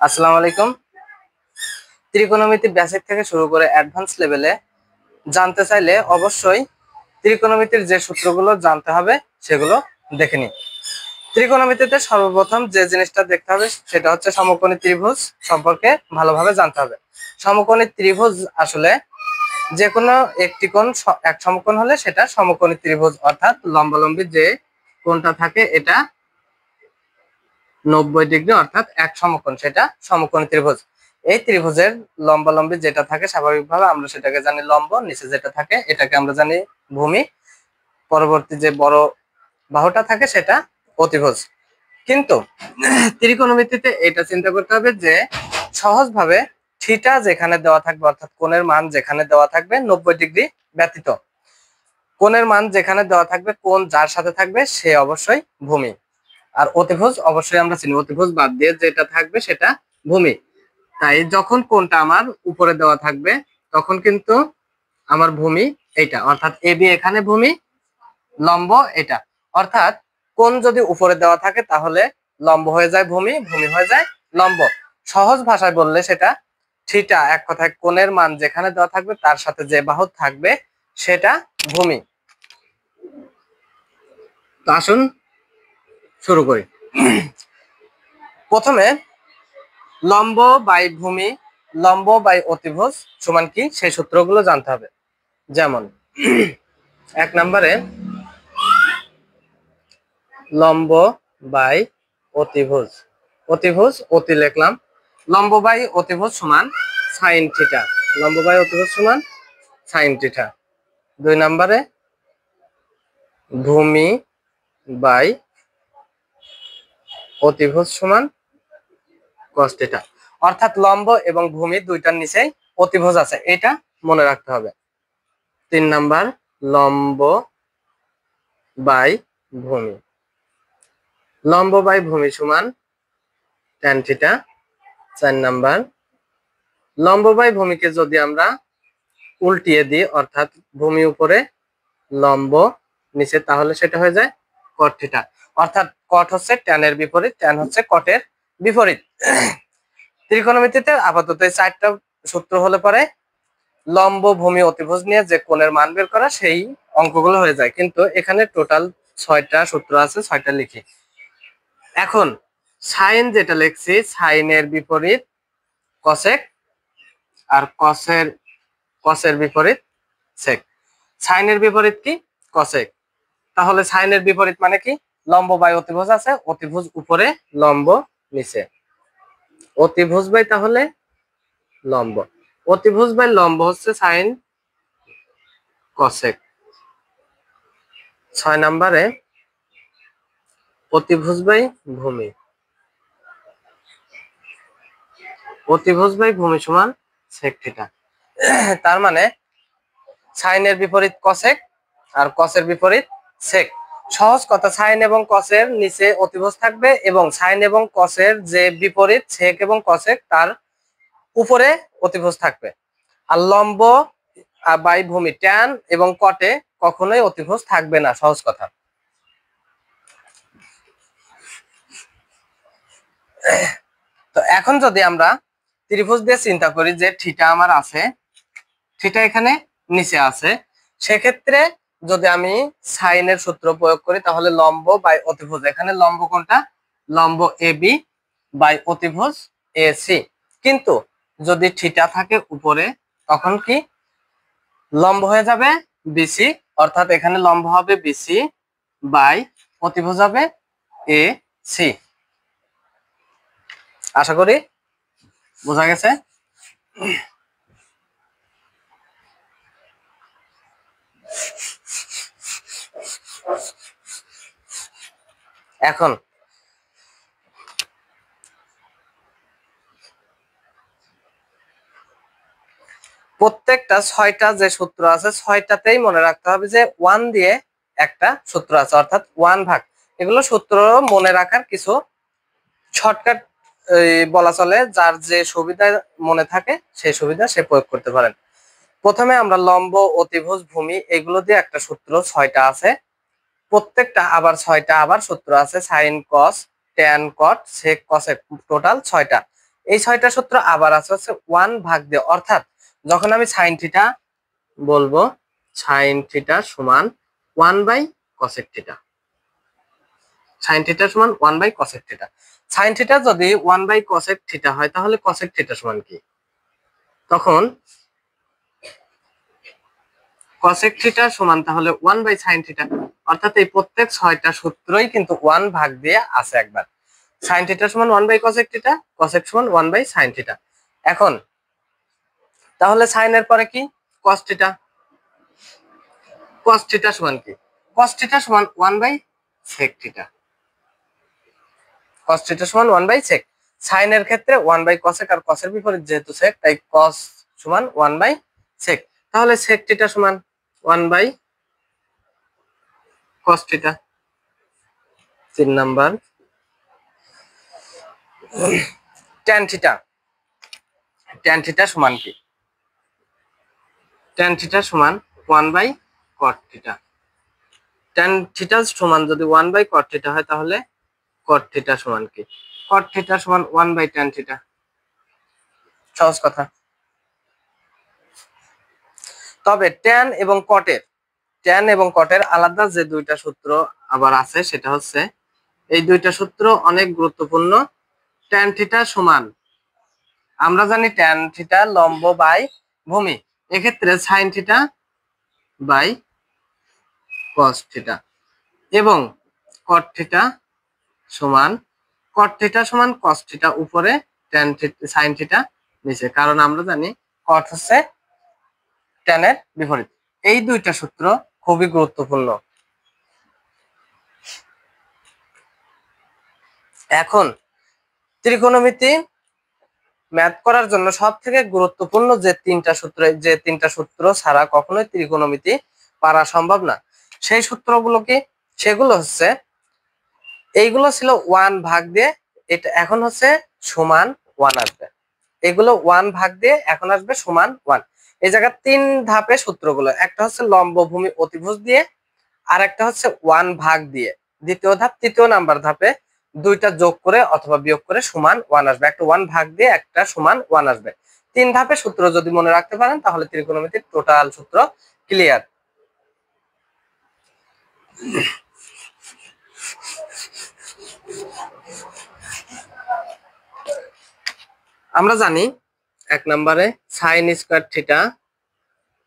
আসসালামু আলাইকুম। ত্রিকোণমিতি বেসিক থেকে শুরু করে অ্যাডভান্স লেভেলে জানতে চাইলে অবশ্যই ত্রিকোণমিতির যে সূত্রগুলো জানতে হবে সেগুলো দেখে নিই। ত্রিকোণমিতিতে সর্বপ্রথম যে জিনিসটা দেখতে হবে সেটা হচ্ছে সমকোণী ত্রিভুজ সম্পর্কে ভালোভাবে জানতে হবে। সমকোণী ত্রিভুজ আসলে যে কোনো একটি কোণ এক সমকোণ হলে সেটা সমকোণী ত্রিভুজ, অর্থাৎ লম্বালম্বী যে কোণটা থাকে এটা 90 ডিগ্রি অর্থাৎ এক সমকোণ, সেটা সমকোণী ত্রিভুজ। এই ত্রিভুজের লম্বালম্বী যেটা থাকে স্বাভাবিকভাবে আমরা সেটাকে জানি লম্ব, নিচে যেটা থাকে এটাকে আমরা জানি ভূমি, পরবর্তী যে বড় বাহুটা থাকে সেটা অতিভুজ। কিন্তু ত্রিকোণমিতিতে এটা চিন্তা করতে হবে যে সহজভাবে থিটা যেখানে দেওয়া থাকবে অর্থাৎ কোণের মান যেখানে দেওয়া থাকবে 90 ডিগ্রি ব্যতীত কোণের মান যেখানে দেওয়া থাকবে, কোণ যার সাথে থাকবে সে অবশ্যই ভূমি। আর অতিভুজ অবশ্যই আমরা চিনি, অতিভুজ বাদ দিয়ে যেটা থাকবে সেটা ভূমি। তাই যখন কোণটা আমার উপরে দেওয়া থাকবে তখন কিন্তু আমার ভূমি এইটা, অর্থাৎ এবি এখানে ভূমি, লম্ব এটা। অর্থাৎ কোণ যদি উপরে দেওয়া থাকে তাহলে লম্ব হয়ে যায় ভূমি, ভূমি হয়ে যায় লম্ব। সহজ ভাষায় বললে সেটা থিটা, এক কথায় কোণের মান যেখানে দেওয়া থাকবে তার সাথে যে বাহু থাকবে সেটা ভূমি। তো আসুন শুরু করি। প্রথমে লম্ব বাই ভূমি, লম্ব বাই অতিভুজ সমান কি সেই সূত্রগুলো জানতে হবে। যেমন 1 নম্বরে লম্ব বাই অতিভুজ, অতিভুজ অতি লিখলাম, লম্ব বাই অতিভুজ সমান সাইন থিটা, লম্ব বাই অতিভুজ সমান সাইন থিটা। 2 নম্বরে ভূমি বাই অতিভুজ সমান cos থিটা, অর্থাৎ লম্ব এবং ভূমি দুইটার নিচেই অতিভুজ আছে, এটা মনে রাখতে হবে। 3 নাম্বার লম্ব বাই ভূমি, লম্ব বাই ভূমি সমান tan থিটা। 4 নাম্বার লম্ব বাই ভূমিকে যদি আমরা উল্টিয়ে দিই অর্থাৎ ভূমি উপরে লম্ব নিচে, তাহলে সেটা হয়ে যায় cot থিটা, অর্থাৎ cot হচ্ছে tan এর বিপরীত, tan হচ্ছে cot এর বিপরীত। ত্রিকোণমিতিতে আপাতত এই 4টা সূত্র হলে পরে লম্ব ভূমি অতিভুজ নিয়ে যে কোণের মান বের করা সেই অঙ্কগুলো হয়ে যায়, কিন্তু এখানে টোটাল 6টা সূত্র আছে, 6টা লিখি। এখন সাইন যেটা লিখছি, সাইনের বিপরীত কসেক, আর কসের বিপরীত সেক। সাইনের বিপরীত কি? কসেক। তাহলে সাইনের বিপরীত মানে কি? লম্ব বাই অতিভুজ আছে, অতিভুজ উপরে লম্ব নিচে, অতিভুজ বাই তাহলে লম্ব, অতিভুজ বাই লম্ব হচ্ছে সাইন কসেক। 6 নম্বরে অতিভুজ বাই ভূমি, অতিভুজ বাই ভূমি সমান সেক থিটা। তার মানে সাইনের বিপরীত কসেক আর কসের বিপরীত সেক। সহজ কথা, সাইন এবং কসের নিচে অতিভুজ থাকবে এবং সাইন এবং কসের যে বিপরীত সেক এবং কসেক তার উপরে অতিভুজ থাকবে। আর লম্ব বাই ভূমি ট্যান এবং কটে কখনোই অতিভুজ থাকবে না, সহজ কথা। তো এখন যদি আমরা ত্রিভুজ দিয়ে চিন্তা করি যে থিটা আমার আছে, থিটা এখানে নিচে আছে, সেক্ষেত্রে যদি আমি সাইনের সূত্র প্রয়োগ করি তাহলে লম্ব বাই অতিভুজ, এখানে লম্ব কোনটা? লম্ব এবি বাই অতিভুজ এসি। কিন্তু যদি থিটা থাকে উপরে তখন কি লম্ব হয়ে যাবে বিসি, অর্থাৎ এখানে লম্ব হবে বিসি বাই অতিভুজ হবে এ সি। আশা করি বোঝা গেছে। এখন প্রত্যেকটা 6টা যে সূত্র আছে 6টাতেই মনে রাখতে হবে যে 1 দিয়ে একটা সূত্র আছে, অর্থাৎ 1 ভাগ। এগুলো সূত্র মনে রাখার কিছু শর্টকাট বলা চলে, যার যে সুবিধা মনে থাকে সেই সুবিধা সে প্রয়োগ করতে পারেন। প্রথমে আমরা লম্ব, অতিভুজ, ভূমি এগুলো দিয়ে একটা সূত্র 6টা আছে, প্রত্যেকটা আবার 6টা আবার সূত্র আছে, sine cos, tan cot, sec cosec, total 6টা। এই 6টা সূত্র আবার আছে হচ্ছে 1 ভাগ দিয়ে, অর্থাৎ যখন আমি সাইন থিটা বলবো সাইন থিটা সমান 1 by cosec theta, sine theta সমান 1 by cosec theta. Sine theta যদি 1 বাই কসেক থিটা হয় তাহলে কসেক থিটা সমান কি? তখন কসেক থিটা সমান তাহলে 1 বাই সাইন থিটা, অর্থাৎ এই প্রত্যেক 6টা সূত্রই কিন্তু 1 ভাগ দিয়ে আছে একবার। সাইন থিটা সমান 1 বাই কসেক থিটা, কসেক সমান 1 বাই সাইন থিটা। এখন তাহলে সাইনের পরে কি? Cos theta. কস থিটা সমান কি? কস থিটা সমান 1 by sec theta. Cos theta সমান 1 বাই সেক। সাইনের ক্ষেত্রে 1 বাই কসেক, আর কসের বিপরীত যেহেতু সেক তাই কস সমান 1 বাই সেক। তাহলে সেক থিটা সমান 1 by cos theta. 3 number tan theta. Tan theta সমান কি? ট্যান থিটা সমান 1 by cot theta. Tan theta সমান যদি 1 বাই কট থিটা হয় তাহলে কট থিটা সমান কি? কট থিটা সমান 1 বাই ট্যান থিটা। সহজ কথা। তবে ট্যান এবং কটের আলাদা যে দুইটা সূত্র আবার আছে সেটা হচ্ছে, এই দুইটা সূত্র অনেক গুরুত্বপূর্ণ। ট্যান থিটা সমান, আমরা জানি ট্যান থিটা লম্ব বাই ভূমি, এক্ষেত্রে sine theta by cos theta, এবং কট থিটা সমান কস থিটা উপরে, ট্যান থিটা সাইন থিটা নিচে, কারণ আমরা জানি কট হচ্ছে ট্যানের বিপরীত। এই দুইটা সূত্র খুবই গুরুত্বপূর্ণ। এখন ত্রিকোণমিতি ম্যাথ করার জন্য সব থেকে গুরুত্বপূর্ণ যে তিনটা সূত্র ছাড়া কখনোই ত্রিকোণমিতি পারা সম্ভব না, সেই সূত্রগুলো কি? সেগুলো হচ্ছে, এইগুলো ছিল 1 ভাগ দিয়ে, এটা এখন হচ্ছে সমান 1 আসবে। এগুলো 1 ভাগ দিয়ে এখন আসবে সমান 1। এই জায়গায় 3 ধাপে সূত্রগুলো, একটা হচ্ছে লম্ব ভূমি অতিভুজ দিয়ে, আর একটা হচ্ছে 1 ভাগ দিয়ে। দ্বিতীয় ধাপ, তৃতীয় নাম্বার ধাপে দুইটা যোগ করে অথবা বিয়োগ করে সমান 1 আসবে। একটা 1 ভাগ দিয়ে একটা সমান 1 আসবে। 3 ধাপে সূত্র যদি মনে রাখতে পারেন তাহলে ত্রিকোণমিতির টোটাল সূত্র ক্লিয়ার। আমরা জানি 1 নম্বরে sine square theta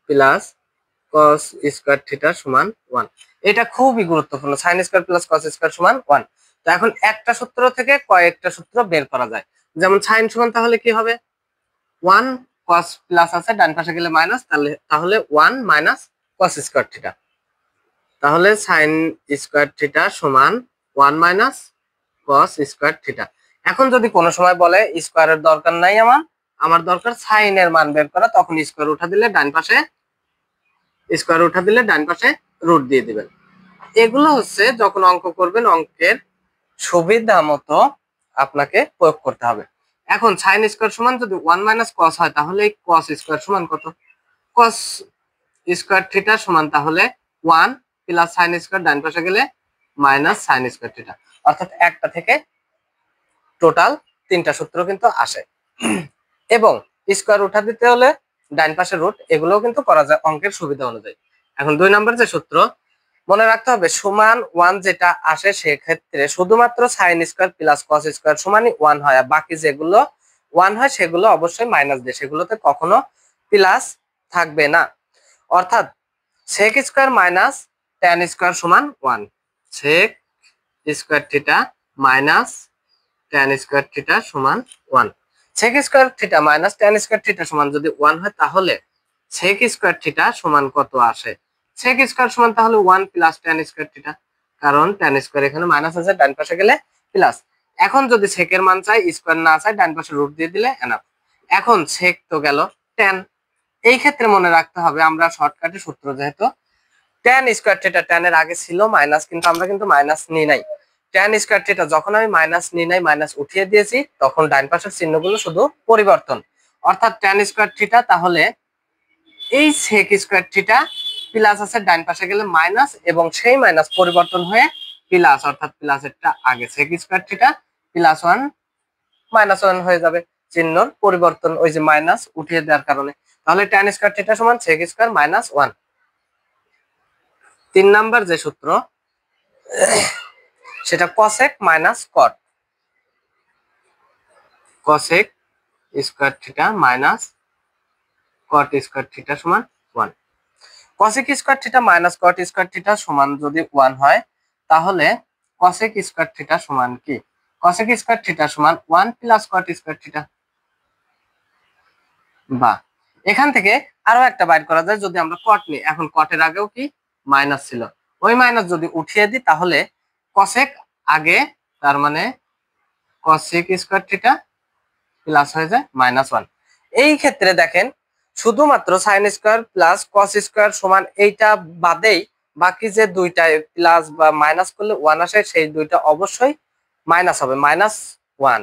plus cos square theta সমান 1। এটা খুবই গুরুত্বপূর্ণ, sign square plus cos square সমান 1। তো এখন একটা সূত্র থেকে কয়েকটা সূত্র বের করা যায়। যেমন সাইন সমান তাহলে কি হবে? 1 কস প্লাস আছে, ডান পাশে গেলে মাইনাস, তাহলে 1 মাইনাস কস স্কয়ার থিটা। তাহলে সাইন স্কয়ার থিটা সমান 1 মাইনাস কস স্কয়ার থিটা। এখন যদি কোনো সময় বলে স্কয়ারের দরকার নাই, আমার দরকার সাইনের মান বের করা, তখন স্কয়ার উঠা দিলে ডান পাশে রুট দিয়ে দিবেন। এগুলো হচ্ছে যখন অঙ্ক করবেন অঙ্কের সুবিধা মতো আপনাকে প্রয়োগ করতে হবে। এখন সাইন স্কয়ার সমান যদি 1 মাইনাস কস হয় তাহলে কস স্কয়ার সমান কত? কস স্কয়ার থিটা সমান তাহলে 1 প্লাস সাইন স্কয়ার, ডান পাশে গেলে মাইনাস সাইন স্কয়ার থিটা। অর্থাৎ একটা থেকে টোটাল 3টা সূত্র কিন্তু আসে। এবং স্কয়ার উঠা দিতে হলে ডান পাশে রুট, এগুলোও কিন্তু করা যায় অঙ্কের সুবিধা অনুযায়ী। এখন 2 নম্বর যে সূত্র মনে রাখতে হবে, সমান 1 যেটা আসে সেক্ষেত্রে শুধুমাত্র sine square plus cos square সমানই 1 হয়, আর বাকি যেগুলো 1 হয় সেগুলো অবশ্যই মাইনাস দিয়ে, সেগুলোতে কখনো প্লাস থাকবে না। অর্থাৎ sec square minus tan square সমান 1। Sec square theta minus tan square theta সমান 1। Sec square theta minus tan square theta সমান যদি 1 হয় তাহলে সেক স্কয়ার থিটা সমান কত আসে? সেক স্কয়ার সমান তাহলে 1 প্লাস ট্যান স্কয়ার থিটা, কারণ ট্যান স্কয়ার এখানে মাইনাস আছে, ডান পাশে গেলে প্লাস। এখন যদি সেকের মান চাই, স্কয়ার না চাই, ডান পাশে রুট দিয়ে দিলে এনাফ। এখন সেক তো গেল, ট্যান, এই ক্ষেত্রে মনে রাখতে হবে আমরা শর্টকাটে সূত্র, যেহেতু ট্যান স্কয়ার থিটা ট্যানের আগে ছিল মাইনাস, কিন্তু আমরা কিন্তু মাইনাস নিই নাই। ট্যান স্কয়ার থিটা যখন আমি মাইনাস নিই নাই, মাইনাস উঠিয়ে দিয়েছি, তখন ডান পাশের চিহ্নগুলো শুধু পরিবর্তন। অর্থাৎ ট্যান স্কয়ার থিটা তাহলে এই সেক স্কয়ার থিটা প্লাস আছে, ডান পাশে গেলে মাইনাস, এবং সেই মাইনাস পরিবর্তন হয়ে প্লাস, অর্থাৎ প্লাসেরটা আগে sec square theta plus 1 minus 1 হয়ে যাবে। চিহ্নর পরিবর্তন, ওই যে মাইনাস উঠিয়ে দেওয়ার কারণে। তাহলে tan স্কয়ার থিটা সমান sec স্কয়ার মাইনাস 1। 3 নাম্বার যে সূত্র সেটা cosec minus cot, cosec square theta minus cot square theta সমান 1। cosec square theta minus cot square theta সমান যদি 1 হয়, তাহলে cosec স্কয়ার থিটা সমান কি? cosec স্কয়ার থিটা সমান 1 প্লাস cot স্কয়ার থিটা। বা এখান থেকে আরো একটা বাইর করা যায়, যদি আমরা cot নিই। এখন cot এর আগেও কি মাইনাস ছিল, ওই মাইনাস যদি উঠিয়ে দিই তাহলে cosec আগে, তার মানে cosec স্কয়ার থিটা প্লাস হয়ে যায় মাইনাস 1। এই ক্ষেত্রে দেখেন শুধুমাত্র sin square plus cos square সমান এইটা বাদেই বাকি যে দুইটা প্লাস বা মাইনাস করলে 1 আসে, সেই দুইটা অবশ্যই মাইনাস হবে, -1।